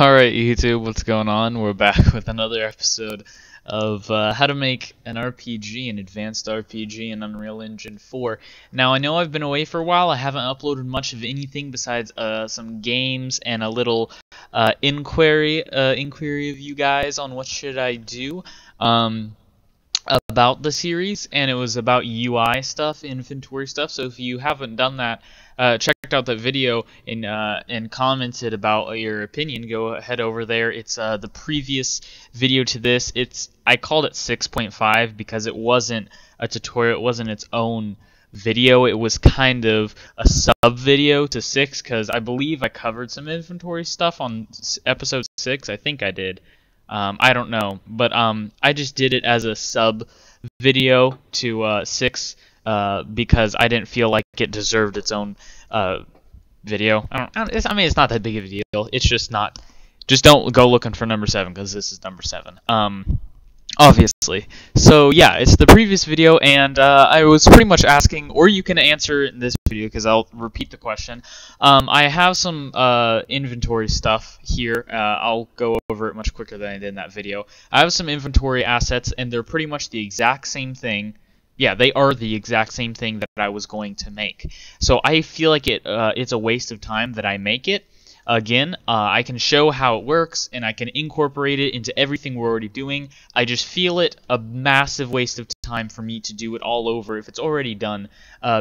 Alright YouTube, what's going on? We're back with another episode of how to make an RPG, an advanced RPG in Unreal Engine 4. Now I know I've been away for a while. I haven't uploaded much of anything besides some games and a little inquiry of you guys on what should I do about the series, and it was about UI stuff, inventory stuff. So if you haven't done that, checked out that video and commented about your opinion, go ahead over there. It's the previous video to this. I called it 6.5 because it wasn't a tutorial, it wasn't its own video, it was kind of a sub video to 6, because I believe I covered some inventory stuff on episode 6. I think I did. I don't know, but I just did it as a sub video to 6 because I didn't feel like it deserved its own video. I mean, it's not that big of a deal. It's just not. Just don't go looking for number 7, because this is number 7. Obviously. So yeah, it's the previous video, and I was pretty much asking, or you can answer in this video because I'll repeat the question. I have some inventory stuff here. I'll go over it much quicker than I did in that video. I have some inventory assets, and they're pretty much the exact same thing. Yeah, they are the exact same thing that I was going to make. So I feel like it's a waste of time that I make it. Again, I can show how it works, and I can incorporate it into everything we're already doing. I just feel it a massive waste of time for me to do it all over if it's already done,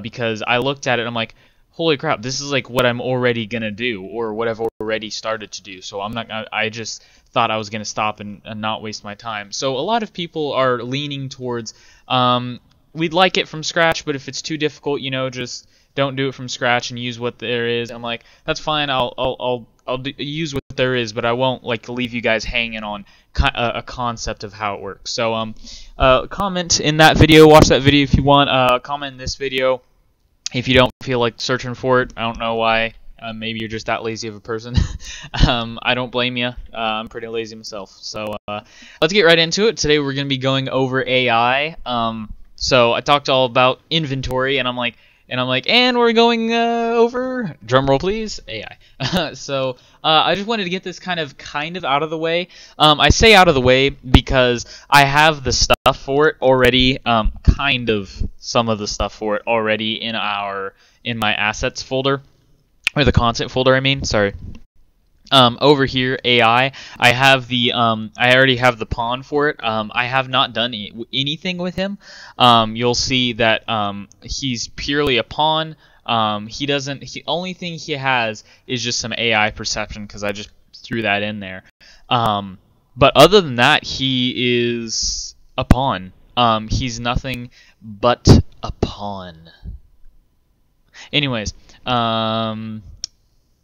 because I looked at it and I'm like, holy crap, this is like what I'm already gonna do, or what I've already started to do. So I just thought I was gonna stop and not waste my time. So a lot of people are leaning towards, we'd like it from scratch, but if it's too difficult, you know, just don't do it from scratch and use what there is. I'm like, that's fine. I'll use what there is, but I won't like leave you guys hanging on a concept of how it works. So comment in that video, watch that video if you want. Comment in this video if you don't feel like searching for it. I don't know why. Maybe you're just that lazy of a person. I don't blame you. I'm pretty lazy myself. So let's get right into it. Today we're going to be going over AI. So I talked all about inventory, and I'm like, and we're going over, drum roll please, AI. So I just wanted to get this kind of out of the way. I say out of the way because I have the stuff for it already, some of the stuff for it already in my assets folder, or the content folder, I mean, sorry. Over here, AI, I have the I already have the pawn for it. I have not done anything with him. You'll see that he's purely a pawn. The only thing he has is just some AI perception, because I just threw that in there. But other than that, he is a pawn. He's nothing but a pawn. Anyways,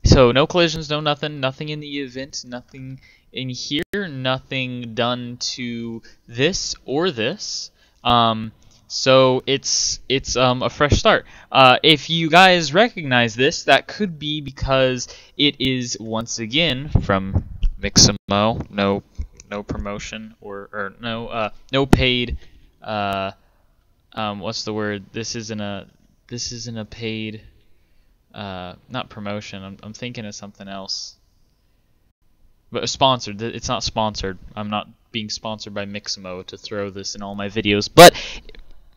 so no collisions, no nothing in the event, nothing in here, nothing done to this or this. So it's a fresh start. If you guys recognize this, that could be because it is once again from Mixamo. No promotion or no paid. What's the word? This isn't a paid. Not promotion. I'm thinking of something else. But sponsored. It's not sponsored. I'm not being sponsored by Mixamo to throw this in all my videos. But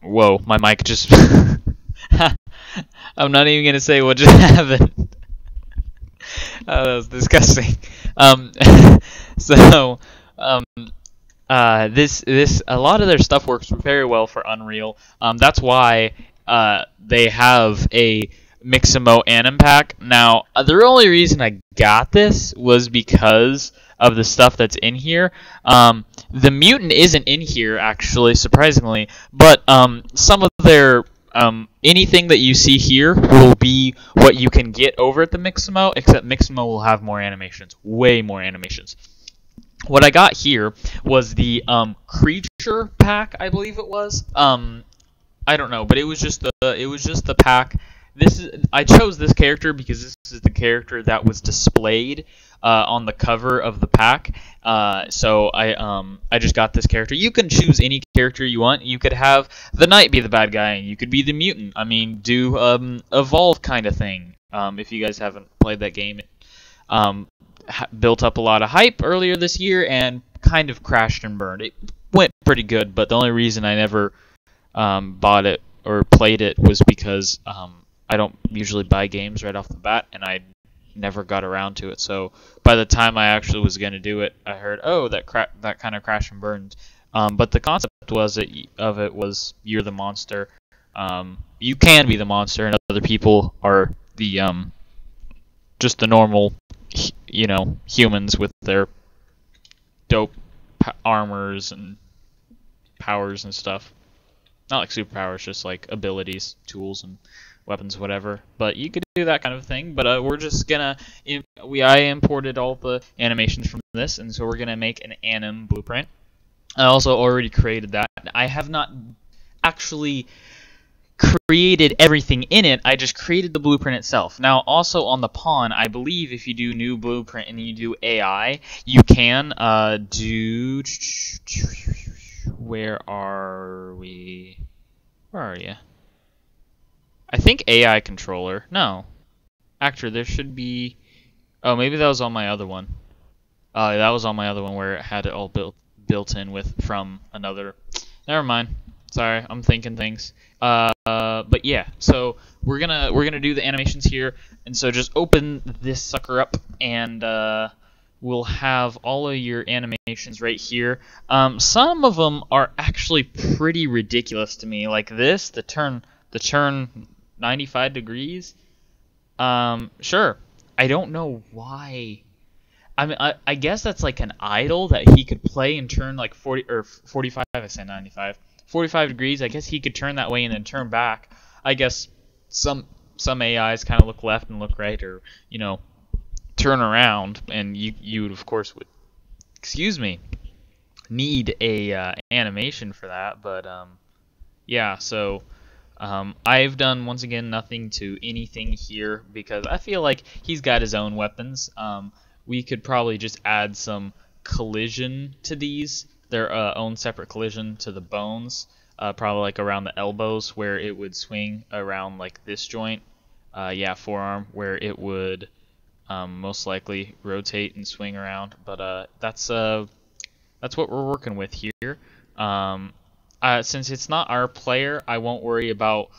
whoa, my mic just. I'm not even gonna say what just happened. Oh, that was disgusting. So this a lot of their stuff works very well for Unreal. That's why they have a Mixamo Anim Pack. Now, the only reason I got this was because of the stuff that's in here. The mutant isn't in here, actually, surprisingly, but some of their anything that you see here will be what you can get over at the Mixamo, except Mixamo will have more animations, way more animations. What I got here was the creature pack, I believe it was. I don't know, but it was just the pack. I chose this character because this is the character that was displayed on the cover of the pack. So I just got this character. You can choose any character you want. You could have the knight be the bad guy, and you could be the mutant. I mean, do evolve kind of thing. If you guys haven't played that game, built up a lot of hype earlier this year and kind of crashed and burned. It went pretty good, but the only reason I never bought it or played it was because I don't usually buy games right off the bat, and I never got around to it. So by the time I actually was going to do it, I heard, oh, that kind of crashed and burned. But the concept of it was you're the monster. You can be the monster, and other people are the just the normal, humans with their dope armors and powers and stuff. Not like superpowers, just like abilities, tools, and weapons, whatever. But you could do that kind of thing. But we're just gonna I imported all the animations from this, and so we're gonna make an anim blueprint. I also already created that. I have not actually created everything in it. I just created the blueprint itself. Now, also on the pawn, I believe if you do new blueprint and you do AI, you can do. Where are we? Where are you? I think AI controller. No. Actually, there should be. Oh, maybe that was on my other one. That was on my other one where it had it all built in from another. Never mind. Sorry, I'm thinking things. But yeah, so we're gonna do the animations here, and so just open this sucker up, and we'll have all of your animations right here. Some of them are actually pretty ridiculous to me, like this, the turn 95 degrees. Sure, I don't know why. I mean, I guess that's like an idle that he could play and turn like 40 or 45. I said 95. 45 degrees. I guess he could turn that way and then turn back. I guess some AIs kind of look left and look right, or turn around, and you of course would, need a animation for that. But yeah, so I've done once again nothing to anything here because I feel like he's got his own weapons. We could probably just add some collision to these. Their own separate collision to the bones, probably like around the elbows where it would swing around like this joint, forearm where it would most likely rotate and swing around. But that's what we're working with here. Since it's not our player, I won't worry about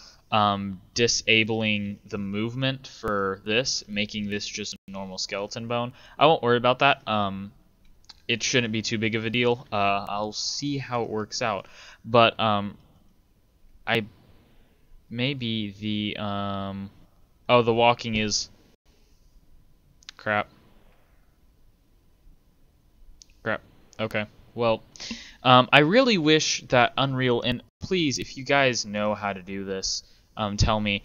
disabling the movement for this, making this just a normal skeleton bone. I won't worry about that. It shouldn't be too big of a deal. I'll see how it works out. But maybe the the walking is crap. Okay. Well, I really wish that Unreal, and please, if you guys know how to do this, tell me.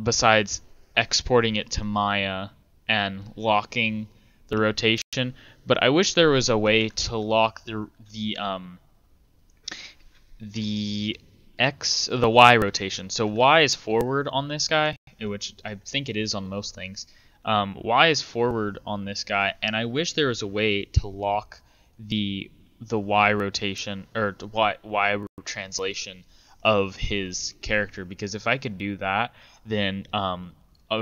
Besides exporting it to Maya and locking the rotation, but I wish there was a way to lock the Y rotation. So Y is forward on this guy, which I think it is on most things. Y is forward on this guy, and I wish there was a way to lock the Y rotation or the Y translation of his character, because if I could do that, then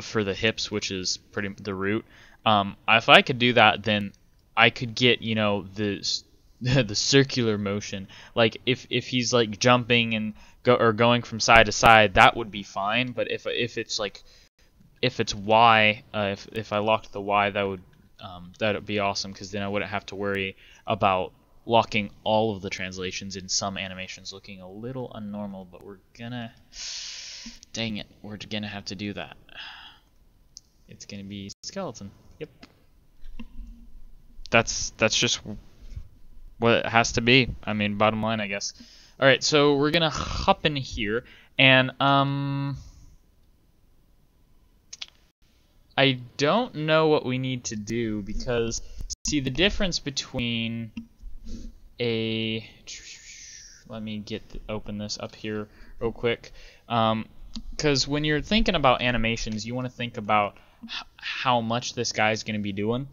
for the hips, which is pretty the root. If I could do that, then I could get the circular motion. Like if he's like jumping and going from side to side, that would be fine. But if it's Y, if I locked the Y, that would be awesome, because then I wouldn't have to worry about locking all of the translations in some animations looking a little unnormal. But dang it, we're gonna have to do that. It's gonna be skeleton. Yep. That's just what it has to be. I mean, bottom line, I guess. All right, so we're gonna hop in here, and I don't know what we need to do, because see, the difference between let me open this up here real quick, because when you're thinking about animations, you want to think about how much this guy's going to be doing.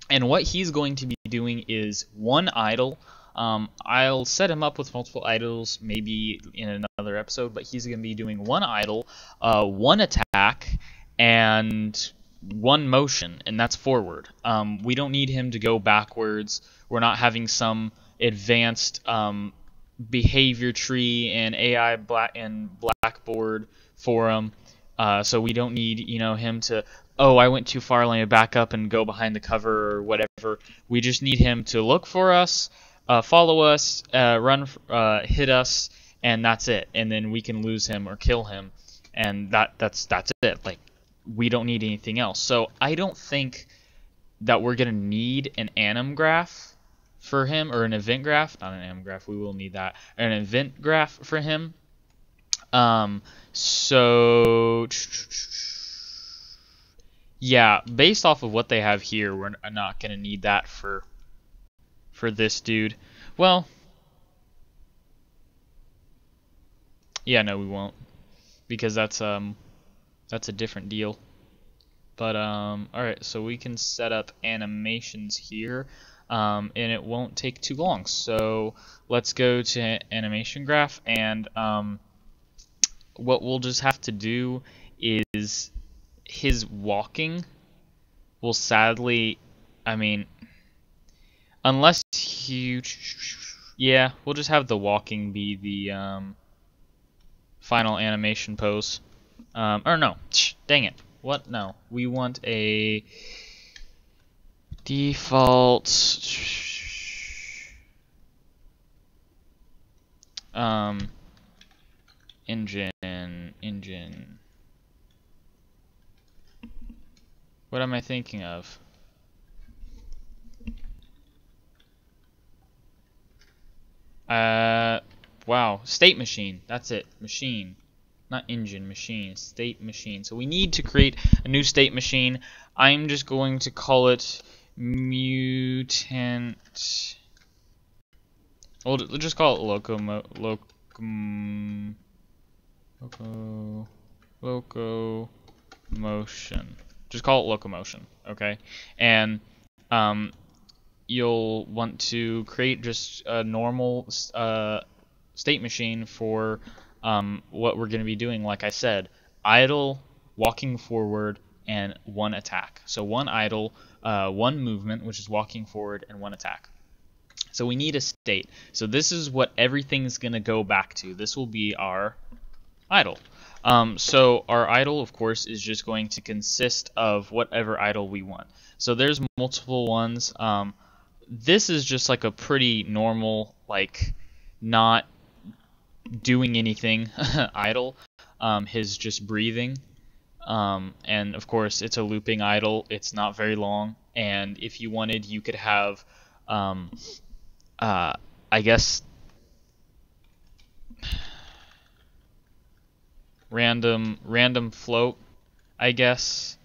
And what he's going to be doing is one idle. I'll set him up with multiple idles maybe in another episode, but he's going to be doing one idle, one attack, and one motion, and that's forward. We don't need him to go backwards. We're not having some advanced behavior tree and AI Blackboard for him. So we don't need him to, oh, I went too far, let me back up and go behind the cover or whatever. We just need him to look for us, follow us, run, hit us, and that's it. And then we can lose him or kill him, and that's it. Like, we don't need anything else. So I don't think that we're gonna need an anim graph for him, or an event graph. Not an anim graph. We will need that. An event graph for him. So yeah, based off of what they have here, we're not gonna need that for this dude. Well, yeah, no, we won't, because that's a different deal. But alright, so we can set up animations here, and it won't take too long. So let's go to animation graph, and what we'll just have to do is his walking will sadly, I mean, unless you, yeah, we'll just have the walking be the final animation pose. Or no, dang it. What? No. We want a default engine. What am I thinking of? Wow. State machine. That's it. Machine. Not engine, machine. State machine. So we need to create a new state machine. I'm just going to call it mutant. We'll just call it locomotion. Just call it locomotion, okay? And you'll want to create just a normal state machine for what we're going to be doing. Like I said, idle, walking forward, and one attack. So one idle, one movement, which is walking forward, and one attack. So we need a state. So this is what everything's going to go back to. This will be our idle. So our idle, of course, is just going to consist of whatever idle we want. So there's multiple ones. This is just like a pretty normal, like, not doing anything idle. His just breathing. And of course, it's a looping idle. It's not very long. And if you wanted, you could have, I guess, random float, I guess.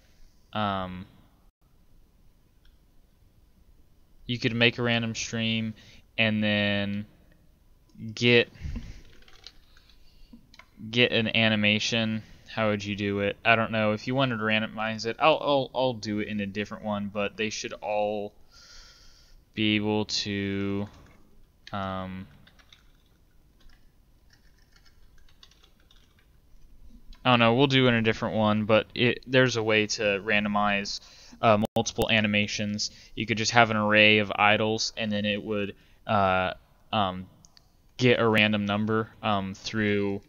You could make a random stream and then get an animation. How would you do it? I don't know. If you wanted to randomize it, I'll do it in a different one, but they should all be able to I don't know, we'll do it in a different one, but there's a way to randomize multiple animations. You could just have an array of idles, and then it would get a random number through,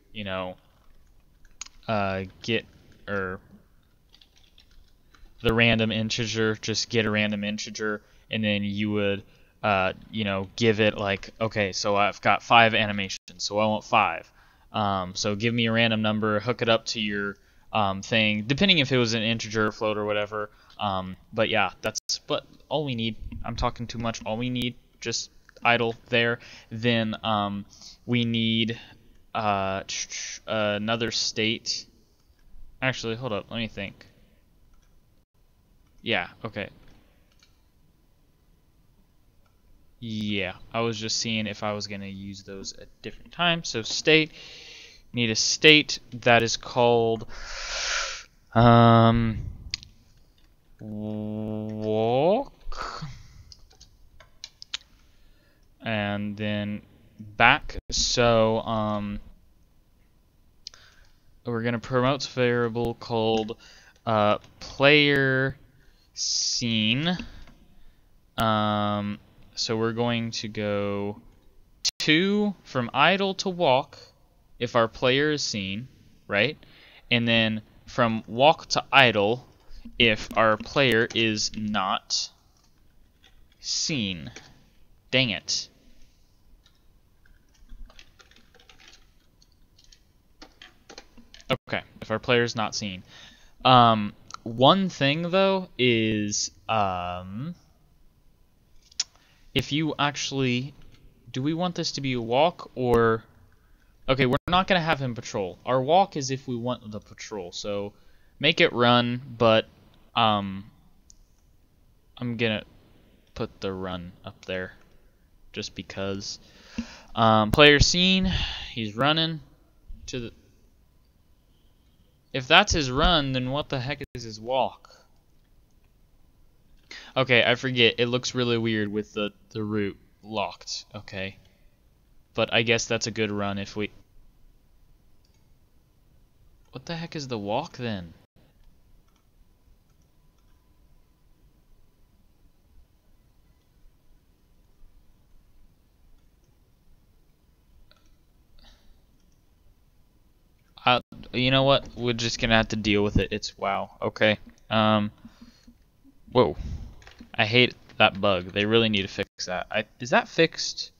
get, or the random integer, just get a random integer, and then you would give it like, okay, so I've got 5 animations, so I want 5. So give me a random number, hook it up to your thing, depending if it was an integer, float, or whatever. But yeah, that's all we need. I'm talking too much. All we need, just idle there. Then we need another state. Actually, hold up. Let me think. Yeah, okay. Yeah, I was just seeing if I was going to use those at different times. So state, need a state that is called walk, and then back. So we're going to promote a variable called player seen. So we're going to go 2 from idle to walk if our player is seen, right? And then from walk to idle if our player is not seen. Dang it. Okay, if our player is not seen. One thing though is if you actually, do we want this to be a walk or? Okay, we're not gonna have him patrol. Our walk is if we want the patrol. So make it run, but I'm gonna put the run up there just because. Player seen, he's running to the. If that's his run, then what the heck is his walk? Okay, I forget. It looks really weird with the route locked. Okay. But I guess that's a good run if we... What the heck is the walk then? You know what? We're just gonna have to deal with it. It's wow. Okay. Whoa. I hate that bug. They really need to fix that. Is that fixed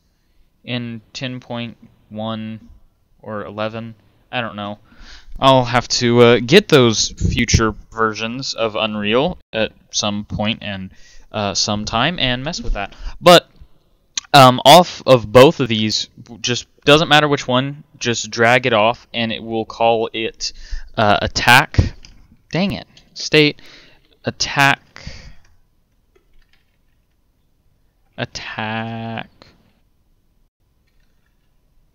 in 10.1 or 11? I don't know. I'll have to get those future versions of Unreal at some point and sometime and mess with that. But off of both of these, just doesn't matter which one, just drag it off and it will call it attack. Dang it. State attack. Attack.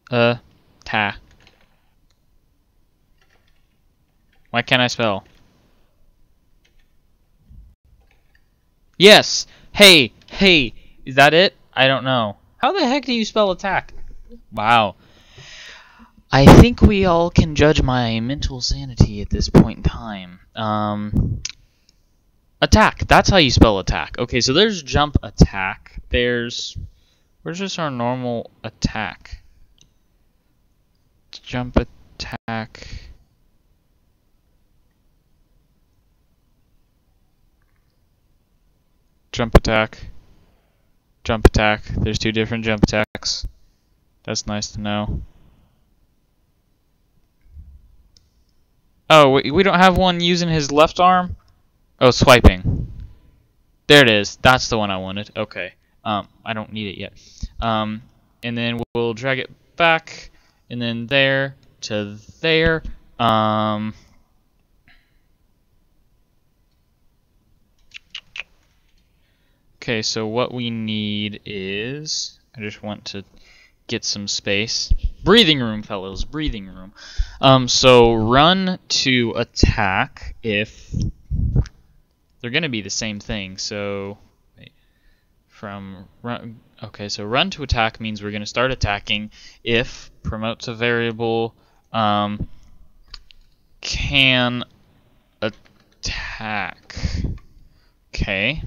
Ta. Why can't I spell? Yes! Hey! Hey! Is that it? I don't know. How the heck do you spell attack? Wow. I think we all can judge my mental sanity at this point in time. Attack. That's how you spell attack. Okay, so there's jump attack. Where's just our normal attack? Jump attack. Jump attack. Jump attack. There's 2 different jump attacks. That's nice to know. Oh, we don't have one using his left arm? Oh, swiping. There it is. That's the one I wanted. Okay. I don't need it yet. And then we'll drag it back, and then there to there. Okay, so what we need is, I just want to get some space. Breathing room, fellows, breathing room. So run to attack if they're going to be the same thing. So from run, okay, so run to attack means we're going to start attacking if promotes a variable can attack. Okay.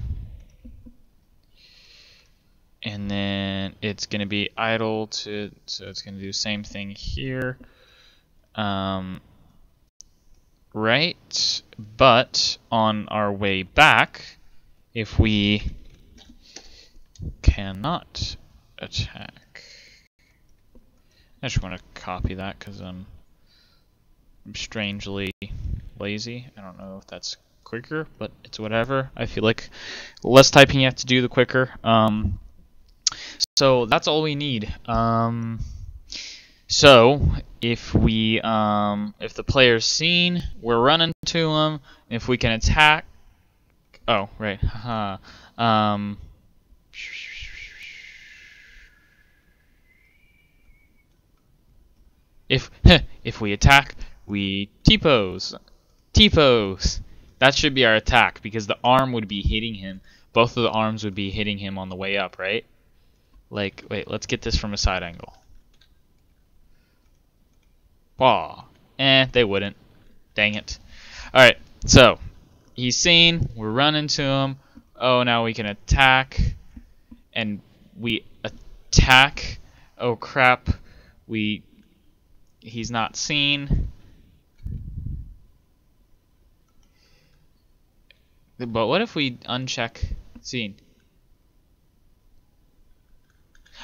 And then it's going to be idle to, so it's going to do the same thing here. Right, but on our way back, if we cannot attack, I just want to copy that because I'm strangely lazy. I don't know if that's quicker, but it's whatever. I feel like less typing you have to do, the quicker. So that's all we need. So if we if the player's seen, we're running to him. If we can attack, oh right, haha. If we attack, we T-pose. T-pose. That should be our attack because the arm would be hitting him. Both of the arms would be hitting him on the way up, right? Like, wait, let's get this from a side angle. Aw. They wouldn't. Dang it. Alright, so, he's seen. We're running to him. Oh, now we can attack, and we attack. Oh crap, he's not seen. But what if we uncheck scene?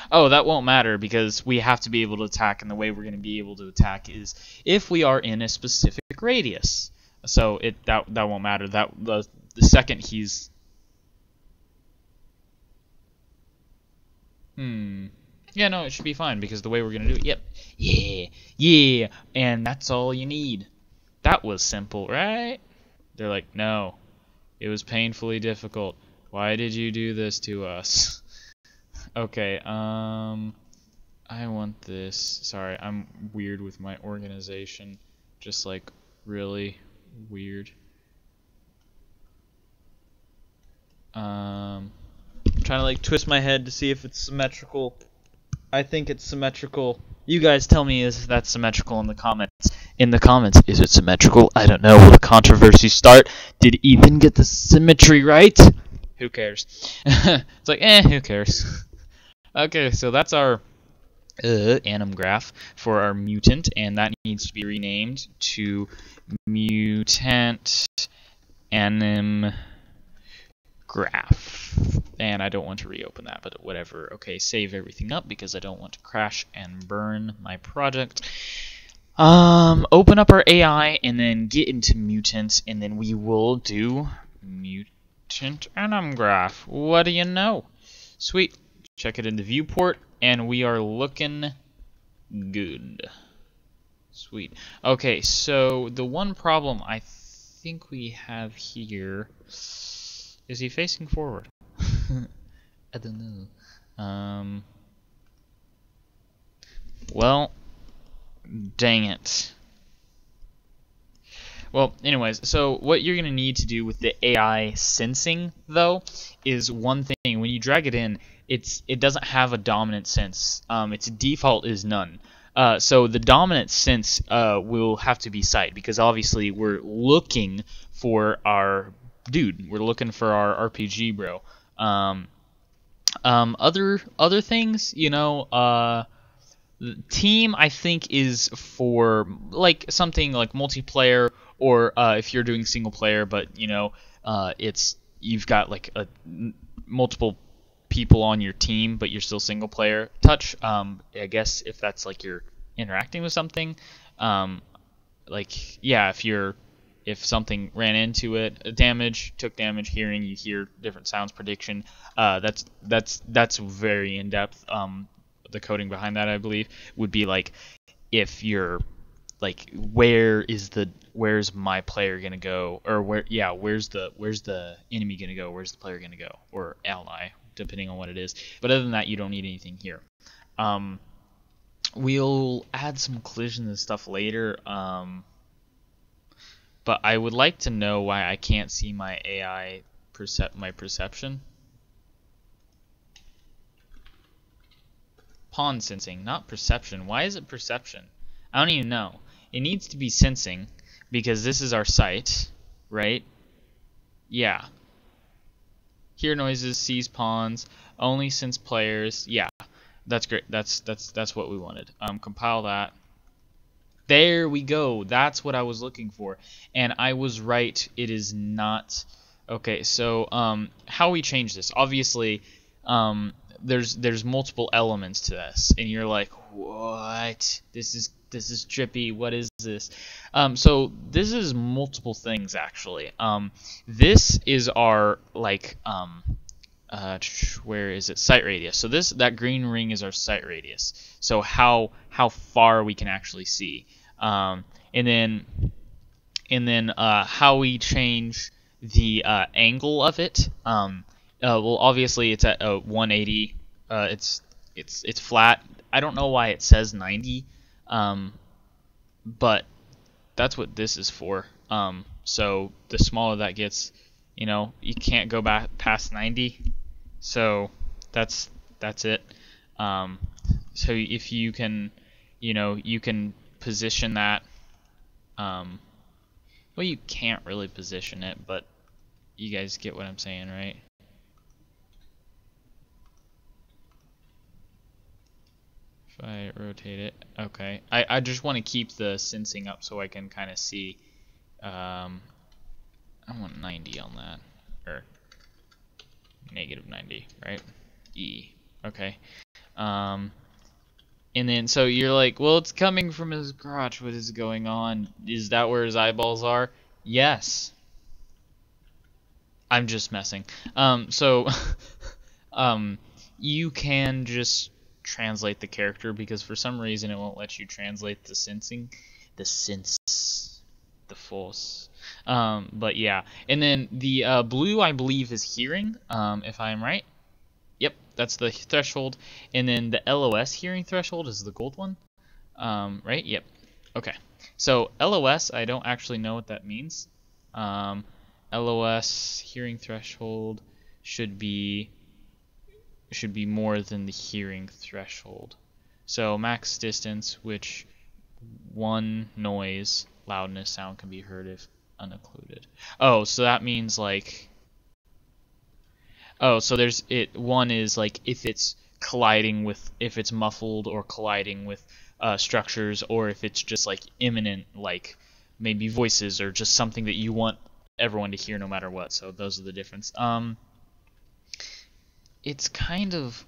Oh, that won't matter because we have to be able to attack, and the way we're going to be able to attack is if we are in a specific radius. So that won't matter. That the second he's yeah, no, it should be fine because the way we're going to do it. Yep. Yeah. And that's all you need. That was simple, right? They're like, "No. It was painfully difficult. Why did you do this to us?" Okay, I want this. Sorry, I'm weird with my organization. Just like really weird. Trying to like twist my head to see if it's symmetrical. I think it's symmetrical. You guys tell me if that's symmetrical in the comments. Is it symmetrical? I don't know. Will the controversy start? Did Ethan get the symmetry right? Who cares? It's like, who cares? Okay, so that's our anim graph for our mutant, and that needs to be renamed to mutant anim graph. And I don't want to reopen that, but whatever. Okay, save everything up because I don't want to crash and burn my project. Open up our AI and then get into mutant, and then we will do mutant anim graph. What do you know? Sweet. Check it in the viewport, and we are looking good. Sweet. Okay, so the one problem I think we have here is he facing forward? I don't know. Well, dang it. Well, anyways, so what you're going to need to do with the AI sensing, though, is one thing. When you drag it in, it doesn't have a dominant sense. Its default is none. So the dominant sense will have to be sight, because obviously we're looking for our dude. We're looking for our RPG bro. Other things, you know, team I think is for like something like multiplayer, or if you're doing single player, but you know, you've got like multiple people on your team, but you're still single player. Touch, I guess if that's like you're interacting with something, like yeah, if something ran into it, took damage, hearing, you hear different sounds, prediction. That's very in depth. The coding behind that, I believe, would be like if you're like where's my player gonna go, or where's the enemy gonna go, where's the player gonna go, or ally, depending on what it is. But other than that, you don't need anything here. We'll add some collision and stuff later. But I would like to know why I can't see my AI my perception. Pawn sensing, not perception. Why is it perception? I don't even know. It needs to be sensing because this is our sight, right? Yeah. Hear noises, sees pawns, only sense players. Yeah, that's great. That's what we wanted. Compile that. There we go. That's what I was looking for, and I was right. It is not. Okay, so how we change this? Obviously, there's multiple elements to this, and you're like, what? This is trippy. What is this? So this is multiple things actually. This is our like where is it? Sight radius. So that green ring is our sight radius. So how far we can actually see. And then how we change the angle of it. Well, obviously it's at 180. It's flat. I don't know why it says 90. But that's what this is for. So the smaller that gets, you know, you can't go back past 90. So that's it. So if you can, you know, you can position that. Well, you can't really position it, but You guys get what I'm saying, right? If I rotate it, okay. I just want to keep the sensing up so I can kind of see. I want 90 on that, or negative 90, right? E. Okay. And then so you're like, well, it's coming from his crotch. What is going on? Is that where his eyeballs are? Yes. I'm just messing. So you can just translate the character because for some reason it won't let you translate the sensing, the sense, the force. But yeah, and then the blue I believe is hearing, if I'm right. Yep, that's the threshold, and then the LOS hearing threshold is the gold one, right? Yep. Okay. So LOS, I don't actually know what that means. LOS hearing threshold should be more than the hearing threshold. So max distance, which one noise, loudness, sound can be heard if unoccluded. Oh, so that means like, oh, so there's it. One is like if it's colliding with, if it's muffled or colliding with structures, or if it's just like imminent, like maybe voices or just something that you want everyone to hear no matter what. So those are the difference. It's kind of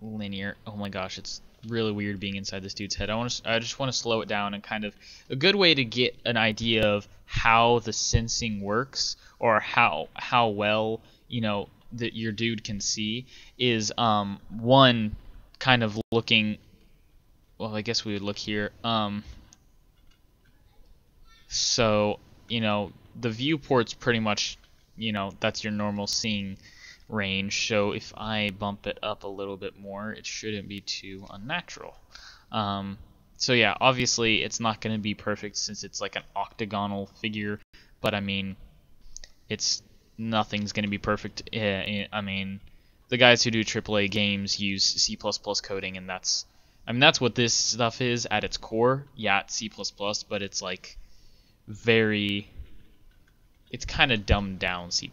linear. Oh my gosh, it's really weird being inside this dude's head. I just want to slow it down, and kind of a good way to get an idea of how the sensing works, or how well, you know, that your dude can see is one, kind of looking, well, I guess we would look here. So, you know, the viewport's pretty much, you know, that's your normal seeing range. So if I bump it up a little bit more, it shouldn't be too unnatural. So yeah, obviously it's not going to be perfect since it's like an octagonal figure, but I mean, nothing's going to be perfect. I mean, the guys who do AAA games use C++ coding, and that's what this stuff is at its core. Yeah, it's C++, but it's like it's kind of dumbed down C++,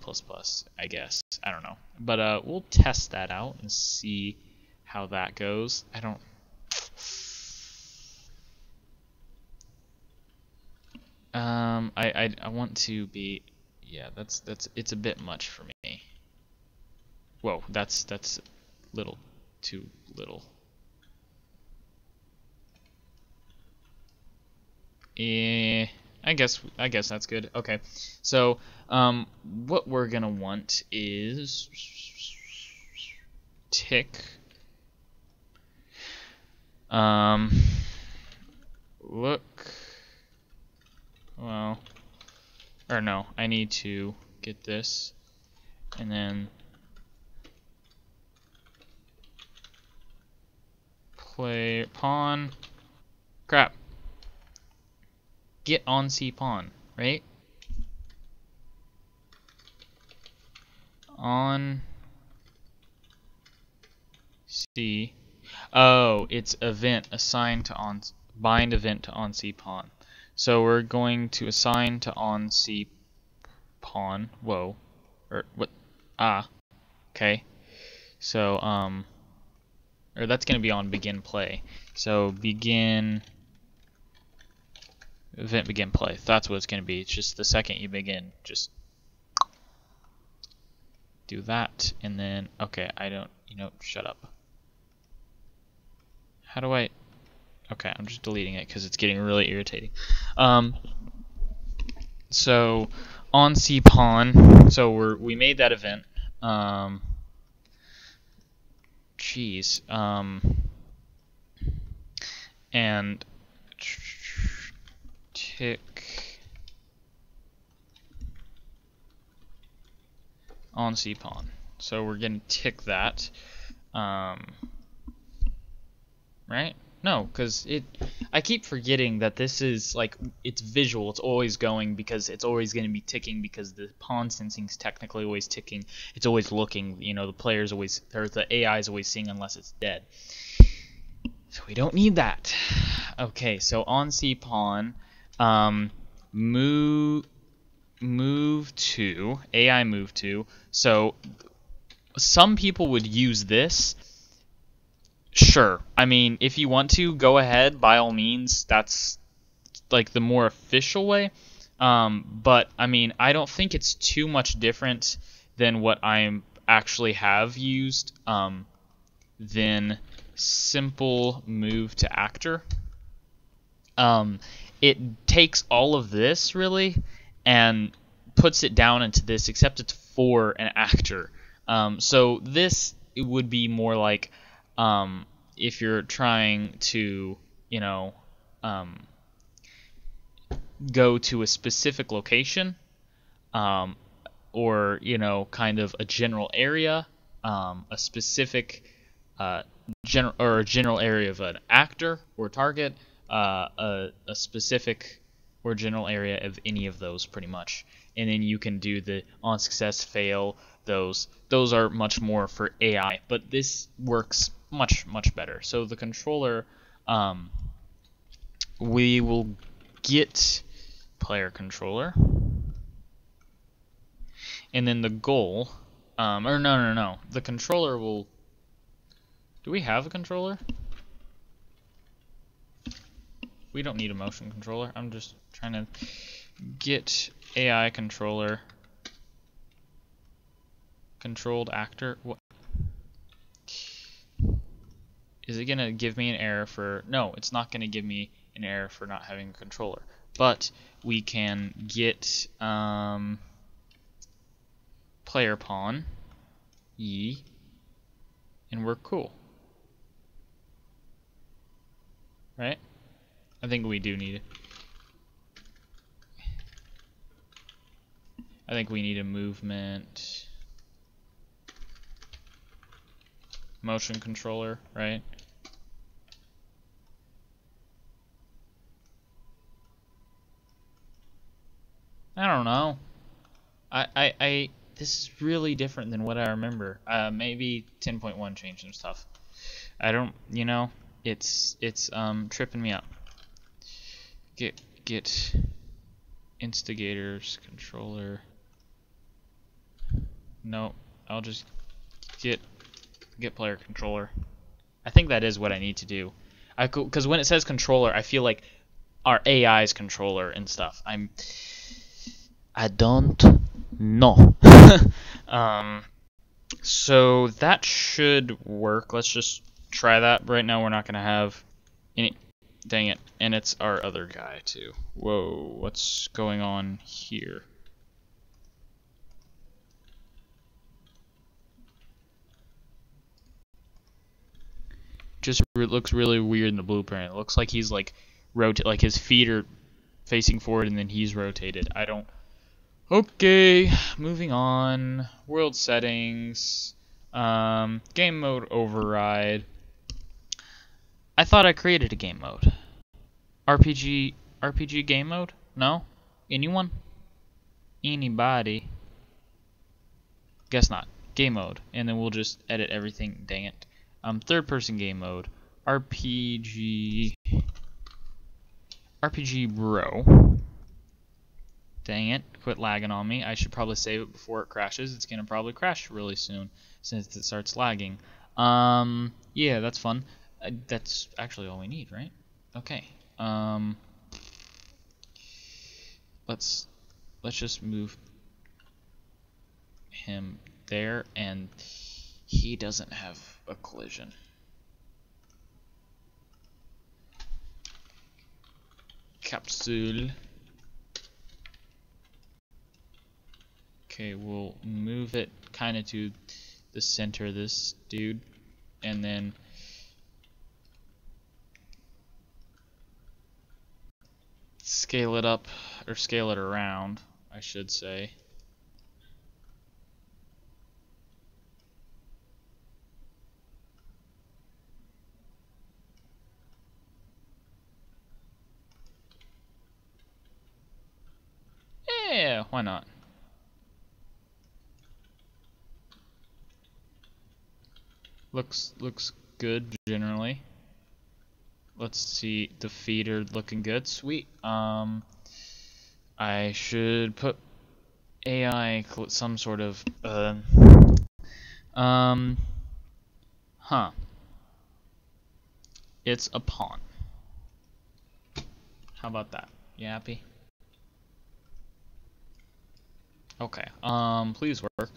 I guess. I don't know. But we'll test that out and see how that goes. I want to be, yeah, it's a bit much for me. Whoa, that's little too little. I guess that's good. Okay, so what we're gonna want is tick. Look. Well, or no, I need to get this, and then play pawn. Crap. Get on C pawn, right? On C. Oh, it's event assigned to on, bind event to on C pawn. So we're going to assign to on C pawn. Whoa. Or what? Ah. Okay. So or that's going to be on begin play. So begin event begin play. That's what it's going to be. It's just the second you begin, just do that, and then okay, I don't, shut up. How do I? Okay, I'm just deleting it because it's getting really irritating. So on C pawn. So we made that event. Geez. And tick on C pawn. So we're going to tick that. Right? No, because I keep forgetting that this is like, it's visual. It's always going because it's always going to be ticking because the pawn sensing is technically always ticking. It's always looking. The player's always, or the AI is always seeing unless it's dead. So we don't need that. Okay, so on C pawn, move. move to AI move to. So some people would use this. Sure. I mean, if you want to, go ahead, by all means. That's like the more official way. But I mean, I don't think it's too much different than what I actually have used. Than simple move to actor. It takes all of this really and puts it down into this, except it's for an actor. So this it would be more like if you're trying to, you know, um, go to a specific location, um, or kind of a general area, a specific a general area of an actor or target, a specific or general area of any of those, pretty much. And then you can do the on success, fail. Those are much more for AI, but this works much better. So the controller, we will get player controller, and then the goal, or no, the controller will. Do we have a controller? We don't need a motion controller. I'm just trying to get AI controller. Controlled actor. What? Is it going to give me an error for... No, it's not going to give me an error for not having a controller. But we can get player pawn, and we're cool. Right? I think we do need it. I think we need a movement motion controller, right? I don't know. This is really different than what I remember. Maybe 10.1 changed some stuff. I don't, it's tripping me up. Get instigators controller. No, I'll just get player controller. I think that is what I need to do. Because when it says controller, I feel like our AI's controller and stuff. I don't know. So that should work. Let's just try that. Right now we're not gonna have any. Dang it. And it's our other guy too. Whoa, what's going on here? Just looks really weird in the blueprint. It looks like he's like like his feet are facing forward and then he's rotated. I don't. Okay, moving on. World settings. Game mode override. I thought I created a game mode. RPG game mode? No? Anyone? Anybody? Guess not. Game mode. And then we'll just edit everything. Dang it. Third person game mode. RPG bro. Dang it. Quit lagging on me. I should probably save it before it crashes. It's gonna probably crash really soon since it starts lagging. Yeah, that's fun. That's actually all we need, right? Okay. Let's just move him there, and he doesn't have a collision. Capsule. Okay, we'll move it kind of to the center of this dude, and then scale it up, or scale it around, I should say. Yeah, why not? Looks good generally. Let's see, the feet are looking good. Sweet. I should put AI some sort of huh. It's a pawn. How about that? You happy? Okay. Please work.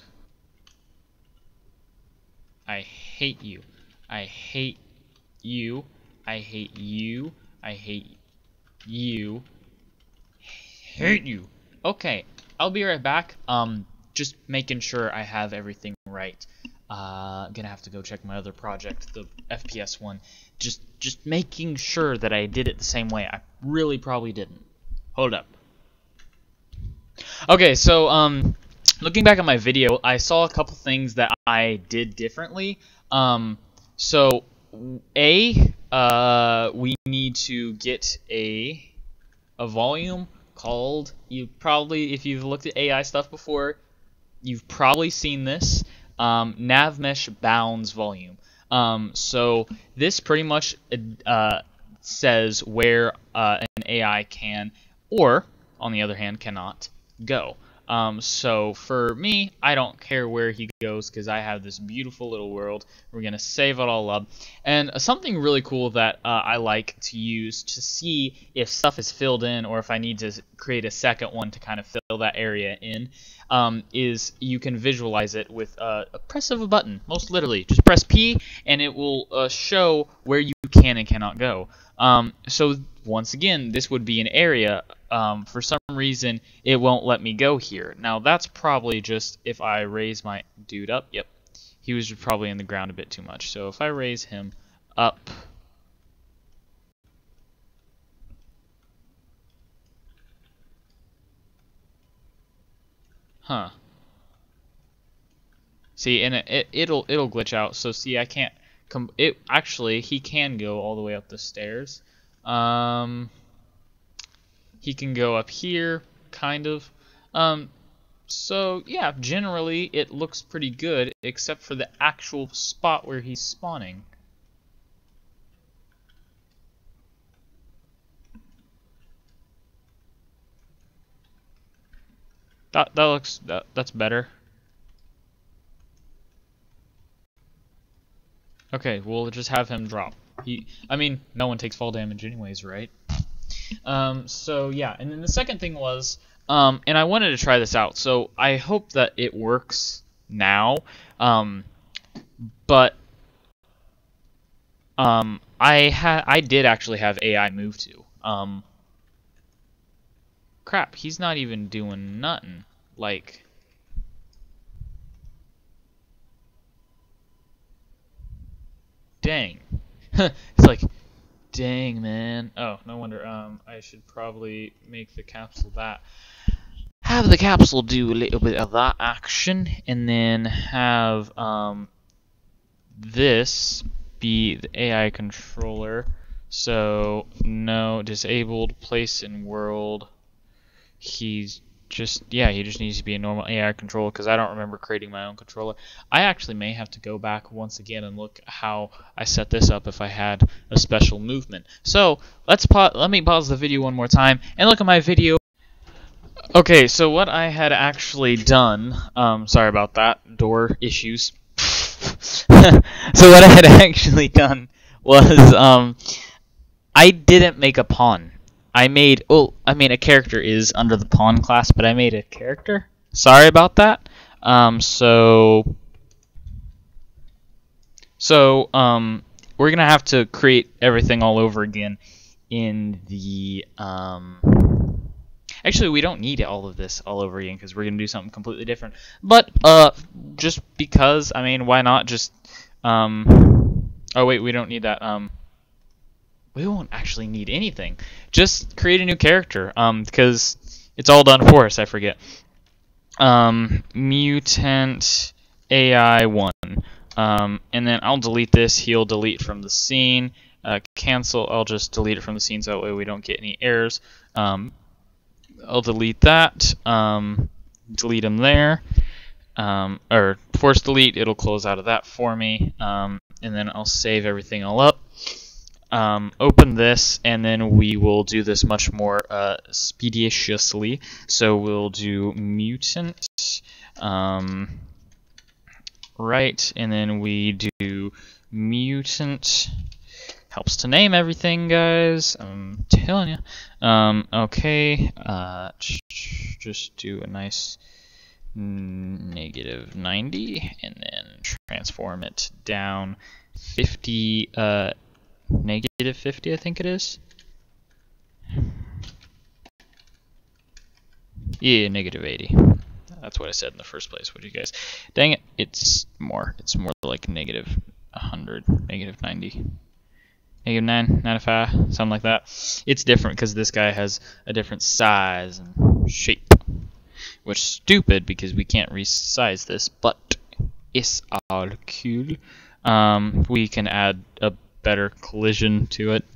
I hate you. I hate you. I hate you. I hate you. Hate you. Okay, I'll be right back. Just making sure I have everything right. Gonna have to go check my other project, the FPS one. Just making sure that I did it the same way. I really probably didn't. Hold up. Okay, so looking back at my video, I saw a couple things that I did differently. So we need to get a volume called, you probably, if you've looked at AI stuff before, you've probably seen this, nav mesh bounds volume. So this pretty much says where an AI can, or on the other hand cannot, go. So for me, I don't care where he goes because I have this beautiful little world. We're going to save it all up. And something really cool that I like to use to see if stuff is filled in or if I need to create a second one to kind of fill that area in is you can visualize it with a press of a button. Most literally, just press P and it will show where you can and cannot go. So once again, this would be an area. For some reason, it won't let me go here. Now, that's probably just if I raise my dude up. Yep, he was probably in the ground a bit too much. So if I raise him up, huh? See, and it'll glitch out. So see, I can't come. It actually, he can go all the way up the stairs. He can go up here, kind of. So yeah, generally it looks pretty good, except for the actual spot where he's spawning. That's better. Okay, we'll just have him drop. I mean, no one takes fall damage anyways, right? So yeah, and then the second thing was, and I wanted to try this out, so I hope that it works now, but I did actually have AI move to. Crap, he's not even doing nothing. Like, dang. It's like, dang, man. Oh, no wonder. I should probably make the capsule that. Have the capsule do a little bit of that action, and then have this be the AI controller. So no, disabled, place in world. He just needs to be a normal AI controller because I don't remember creating my own controller. I actually may have to go back once again and look how I set this up if I had a special movement. So let me pause the video one more time and look at my video. Okay, so what I had actually done, sorry about that, door issues. So what I had actually done was I didn't make a pawn. I made a character is under the pawn class, but I made a character. Sorry about that. So we're gonna have to create everything all over again in the Actually, we don't need all of this all over again because we're gonna do something completely different. But just because, I mean, why not just oh wait, we don't need that. We won't actually need anything. Just create a new character, because it's all done for us, I forget. Mutant AI 1. And then I'll delete this, he'll delete from the scene. Cancel, I'll just delete it from the scene so that way we don't get any errors. I'll delete that, delete him there. Or force delete, it'll close out of that for me. And then I'll save everything all up. open this, and then we will do this much more expeditiously. So we'll do mutant, right, and then we do mutant. Helps to name everything, guys. I'm telling you. Okay. Just do a nice -90, and then transform it down 50. -50, I think it is. Yeah, -80. That's what I said in the first place. What do you guys? Dang it! It's more. It's more like -100, -90. -9, 95, something like that. It's different because this guy has a different size and shape, which is stupid because we can't resize this, but it's all cool. We can add a better collision to it.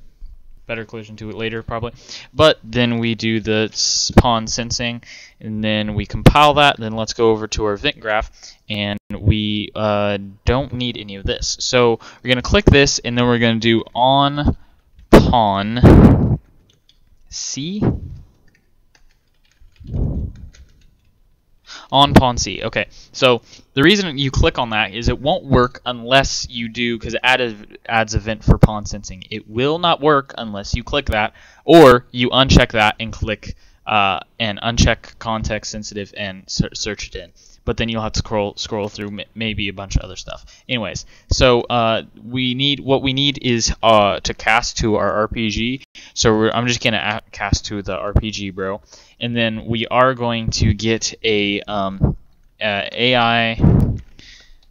Later probably, but then we do the pawn sensing, and then we compile that. Then let's go over to our event graph, and we don't need any of this, so we're going to click this, and then we're going to do on pawn C. On pawn C. Okay, so the reason you click on that is it won't work unless you do, because it adds event for pawn sensing. It will not work unless you click that, or you uncheck that and click and uncheck context sensitive and search it in. But then you'll have to scroll through maybe a bunch of other stuff. Anyways, so what we need is to cast to our RPG. So I'm just gonna cast to the RPG, bro. And then we are going to get a AI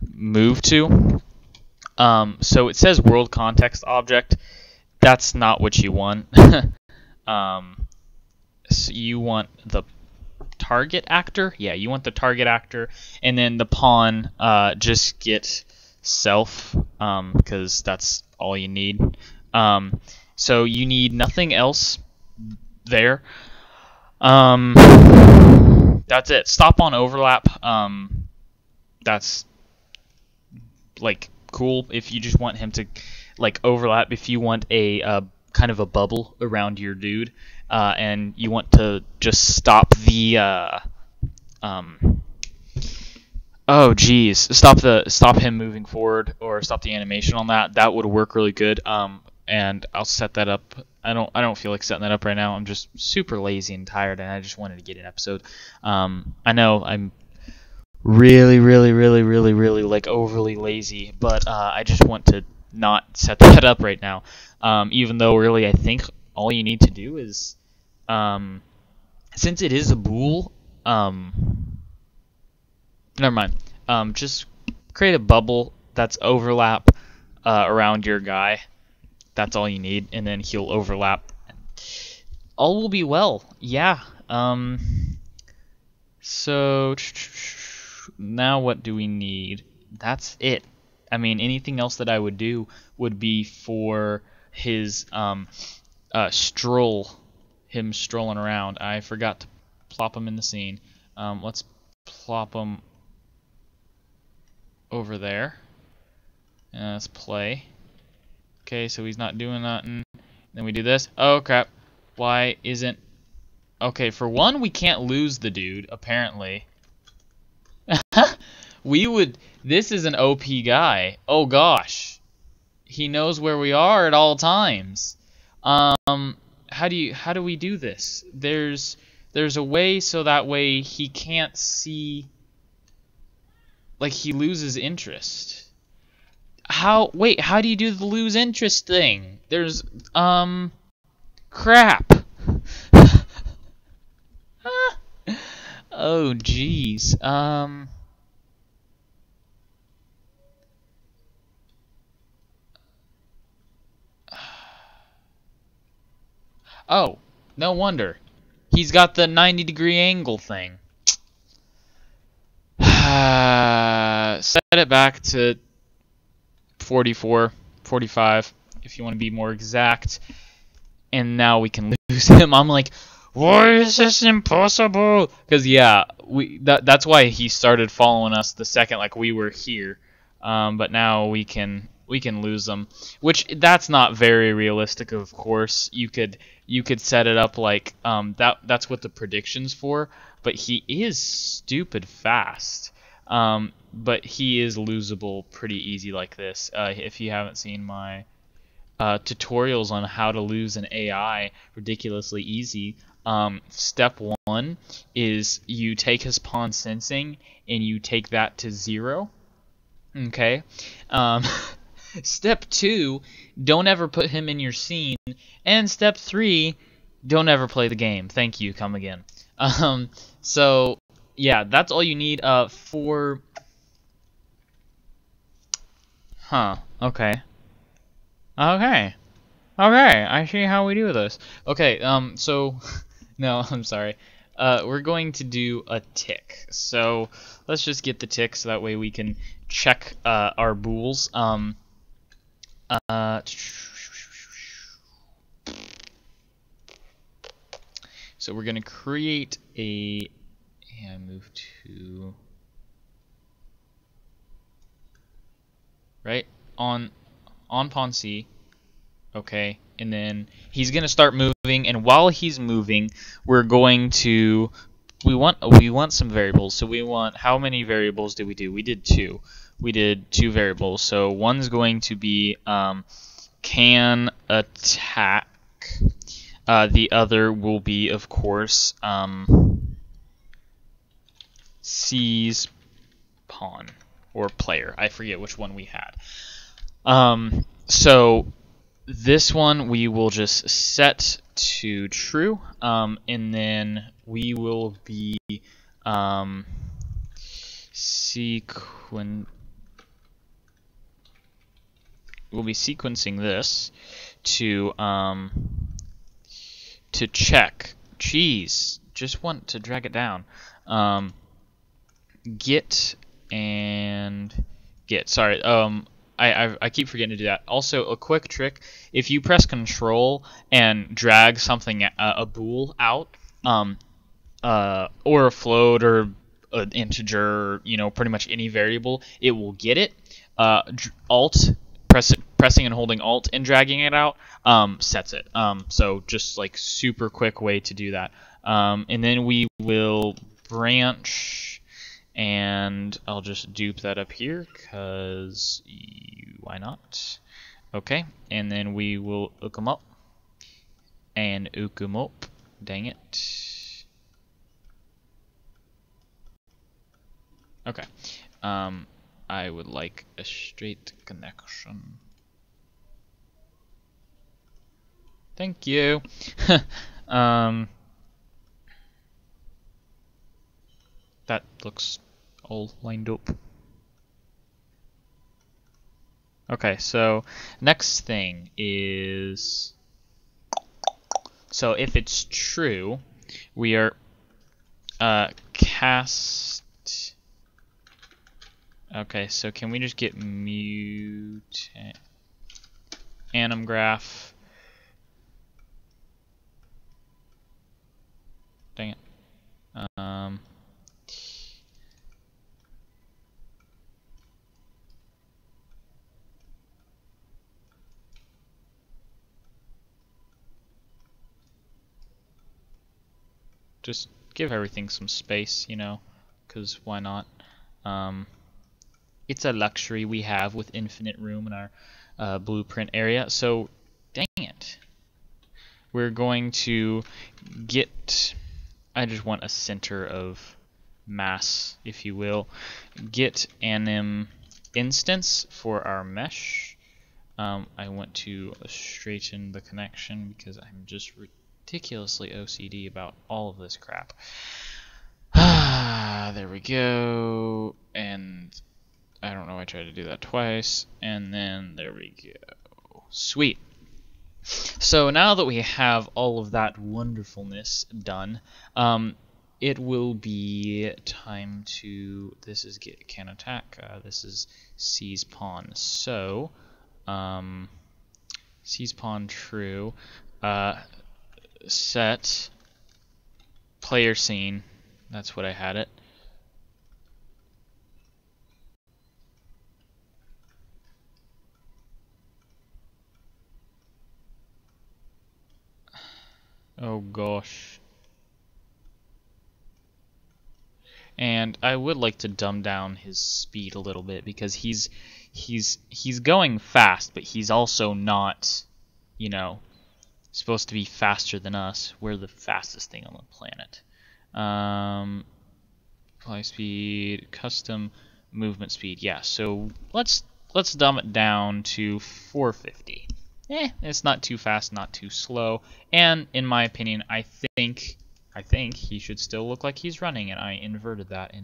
move to. So it says world context object. That's not what you want. So you want the target actor. Yeah, you want the target actor, and then the pawn just get self, because that's all you need. So you need nothing else there. That's it. Stop on overlap. That's like cool if you just want him to like overlap. If you want a kind of a bubble around your dude, and you want to just stop the oh geez, stop him moving forward, or stop the animation on that. That would work really good. And I'll set that up. I don't feel like setting that up right now. I'm just super lazy and tired, and I just wanted to get an episode. I know I'm really like overly lazy, but I just want to not set that up right now. Even though really I think all you need to do is, since it is a bool, never mind. Just create a bubble that's overlap around your guy. That's all you need, and then he'll overlap. All will be well. Yeah. So now what do we need? That's it. I mean, anything else that I would do would be for his him strolling around. I forgot to plop him in the scene. Let's plop him over there. Let's play. Okay, so he's not doing nothing. Then we do this. Oh crap. Why isn't... Okay, for one, we can't lose the dude, apparently. We would... This is an OP guy. Oh gosh. He knows where we are at all times. How do we do this? There's a way so that way he can't see... Like, he loses interest. Wait, how do you do the lose interest thing? There's, crap. Oh, jeez. Oh, no wonder. He's got the 90-degree angle thing. Set it back to 44, 45, if you want to be more exact. And now we can lose him. I'm like, why is this impossible? Because yeah, that's why he started following us the second like we were here. But now we can lose them. Which that's not very realistic, of course. You could set it up like that's what the prediction's for. But he is stupid fast. But he is losable pretty easy like this. If you haven't seen my tutorials on how to lose an AI ridiculously easy, step 1 is you take his pawn sensing and you take that to 0. Okay. Step 2, don't ever put him in your scene. And step 3, don't ever play the game. Thank you. Come again. So yeah, that's all you need for. Huh. Okay. Okay. Okay. I see how we do this. Okay. So. No, I'm sorry. We're going to do a tick. So let's just get the tick so that way we can check our bools. So we're going to create a. Yeah, move to. Right on pawn C. Okay, and then he's gonna start moving, and while he's moving, we're going to we want some variables. So we want, how many variables did we do? We did 2. We did 2 variables. So one's going to be can attack. The other will be, of course, seize pawn or player. I forget which one we had. So this one we will just set to true, and then we will be sequencing this to check. Jeez, just want to drag it down. Get and get. Sorry. I keep forgetting to do that. Also, a quick trick: if you press Control and drag something, a bool out, or a float or an integer, pretty much any variable, it will get it. Pressing and holding Alt and dragging it out sets it. So just like super quick way to do that. And then we will branch. And I'll just dupe that up here, because why not? Okay, and then we will hook them up. And hook them up. Dang it. Okay. I would like a straight connection. Thank you. That looks all lined up. Okay, so next thing is, so if it's true, we are cast. Okay, so can we just get mute anim graph? Dang it. Just give everything some space, because why not? It's a luxury we have with infinite room in our blueprint area. So, dang it. We're going to get, I just want a center of mass, if you will. Get anim instance for our mesh. I want to straighten the connection because I'm just ridiculously OCD about all of this crap. There we go. And I don't know, I tried to do that twice. And then there we go. Sweet. So now that we have all of that wonderfulness done, it will be time to, this is can attack, this is seize pawn. So, seize pawn true, set player scene, that's what I had it. Oh gosh. And I would like to dumb down his speed a little bit because he's going fast, but he's also not, you know, supposed to be faster than us. We're the fastest thing on the planet. Fly speed, custom movement speed. Yeah, so let's dumb it down to 450. It's not too fast, not too slow, and in my opinion, I think he should still look like he's running, and I inverted that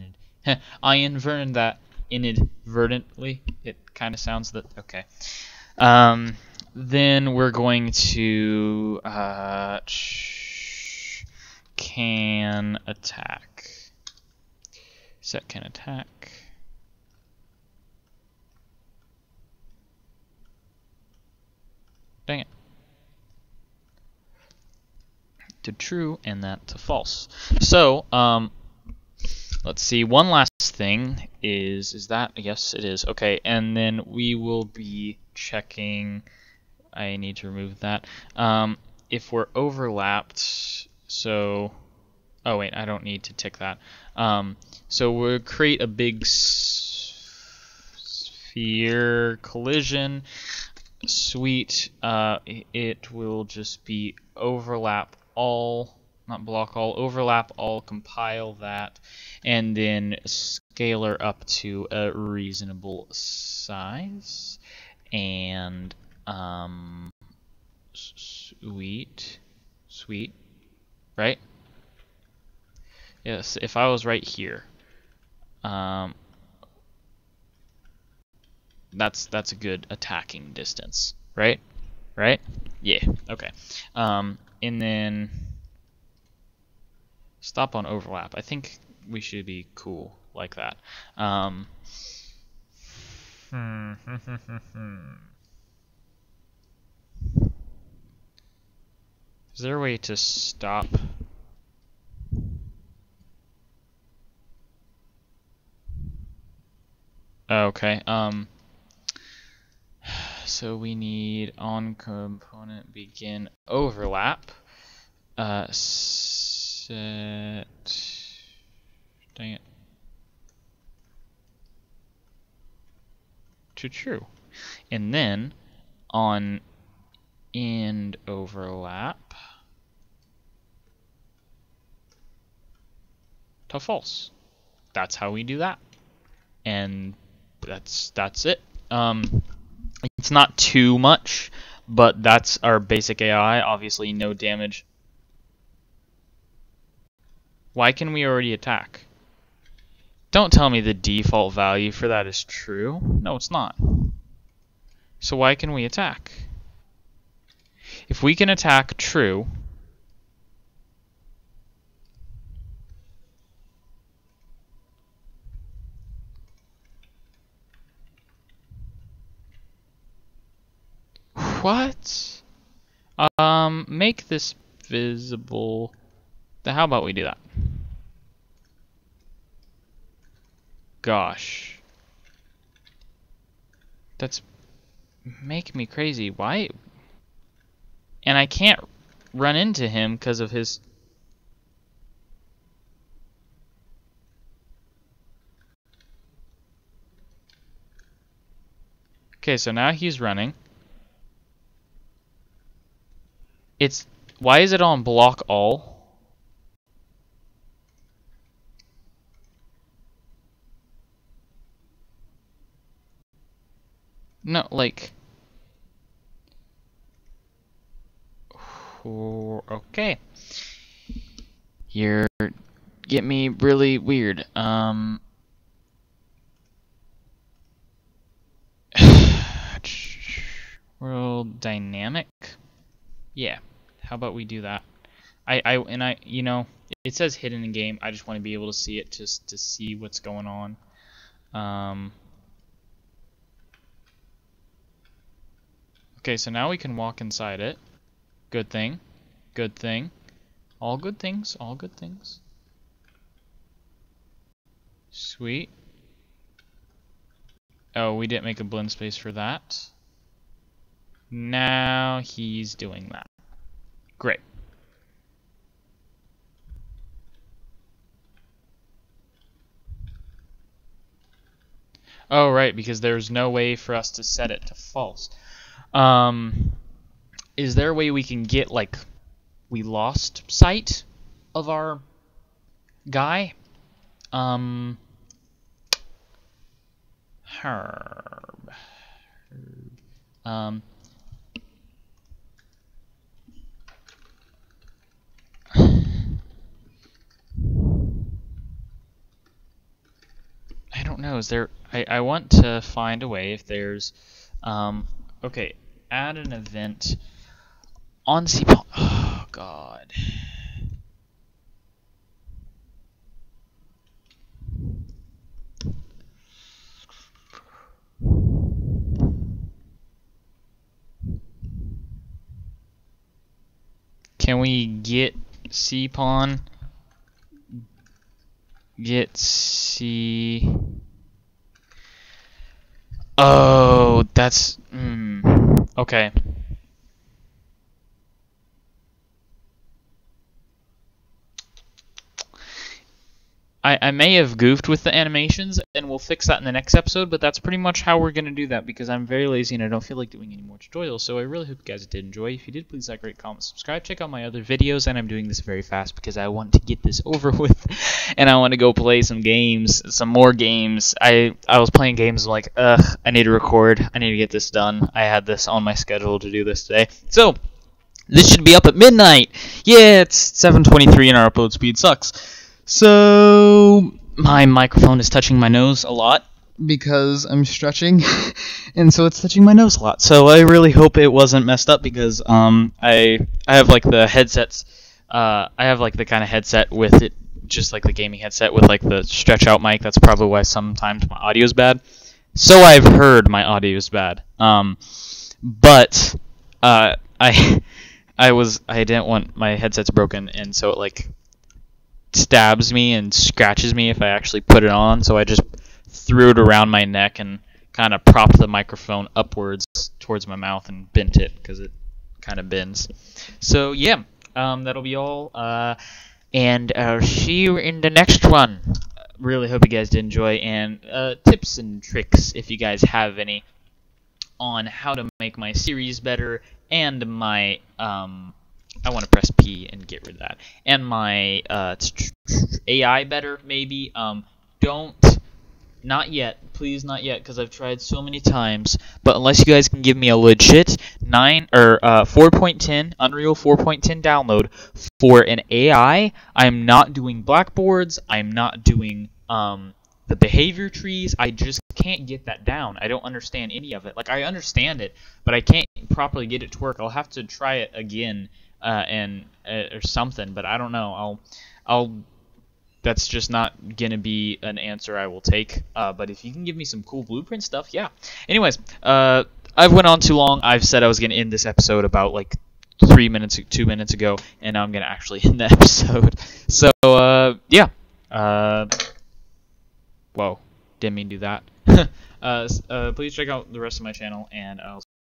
I inverted that inadvertently. It kind of sounds that okay. Then we're going to can attack. Set can attack. Dang it. To true and that to false. So, let's see. One last thing is that? Yes, it is. Okay, and then we will be checking. I need to remove that. If we're overlapped, so. Oh wait, I don't need to tick that. So we'll create a big sphere collision. Sweet. It will just be overlap all, not block all, overlap all, compile that, and then scalar up to a reasonable size. And sweet, right? Yes, if I was right here, that's a good attacking distance, right? Right? Yeah. Okay. And then stop on overlap. I think we should be cool like that. Is there a way to stop? Okay. So we need on component begin overlap. Set. Dang it. To true. And then on end overlap to false. That's how we do that. And that's it. It's not too much, but that's our basic AI. Obviously, no damage. Why can we already attack? Don't tell me the default value for that is true. No, it's not. So why can we attack? If we can attack true, what? Make this visible. How about we do that? Gosh. That's making me crazy. Why? And I can't run into him because of his... Okay, so now he's running. It's... Why is it on block all? No, like... Okay. You're... Get me really weird. World dynamic? Yeah. How about we do that? You know, it says hidden in game. I just want to be able to see it just to see what's going on. Okay, so now we can walk inside it. Good thing. Good thing. All good things. All good things. Sweet. Oh, we didn't make a blend space for that. Now he's doing that. Great. Oh, right, because there's no way for us to set it to false. Is there a way we can get, like, we lost sight of our guy? Herb. Um, I don't know. Is there? I want to find a way if there's. Okay. Add an event on C. Oh God. Can we get CPawn? Get C. Oh, that's. Okay. I may have goofed with the animations, and we'll fix that in the next episode, but that's pretty much how we're going to do that, because I'm very lazy and I don't feel like doing any more tutorials, so I really hope you guys did enjoy. If you did, please like, rate, comment, subscribe, check out my other videos, and I'm doing this very fast because I want to get this over with, and I want to go play some games, some more games. I was playing games like, I need to record, I need to get this done. I had this on my schedule to do this today. So, this should be up at midnight! Yeah, it's 7:23 and our upload speed sucks. So, my microphone is touching my nose a lot because I'm stretching, and so it's touching my nose a lot. So I really hope it wasn't messed up because I have like the headsets, I have like the kind of headset with it, just like the gaming headset with like the stretch out mic. That's probably why sometimes my audio is bad. So I've heard my audio is bad. But I didn't want my headsets broken, and so it like stabs me and scratches me if I actually put it on, so I just threw it around my neck and kind of propped the microphone upwards towards my mouth and bent it because it kind of bends. So yeah, that'll be all, and I'll see you in the next one. Really hope you guys did enjoy, and tips and tricks, if you guys have any, on how to make my series better and my I want to press P and get rid of that. And my AI better, maybe. Not yet. Please, not yet, because I've tried so many times. But unless you guys can give me a legit 4.10 Unreal 4.10 download for an AI, I'm not doing blackboards. I'm not doing the behavior trees. I just can't get that down. I don't understand any of it. Like, I understand it, but I can't properly get it to work. I'll have to try it again. Or something, but I don't know. That's just not gonna be an answer I will take. But if you can give me some cool blueprint stuff, yeah. Anyways, I've went on too long. I've said I was gonna end this episode about like 2 minutes ago, and now I'm gonna actually end the episode. So, yeah. Whoa, didn't mean to do that. Please check out the rest of my channel, and I'll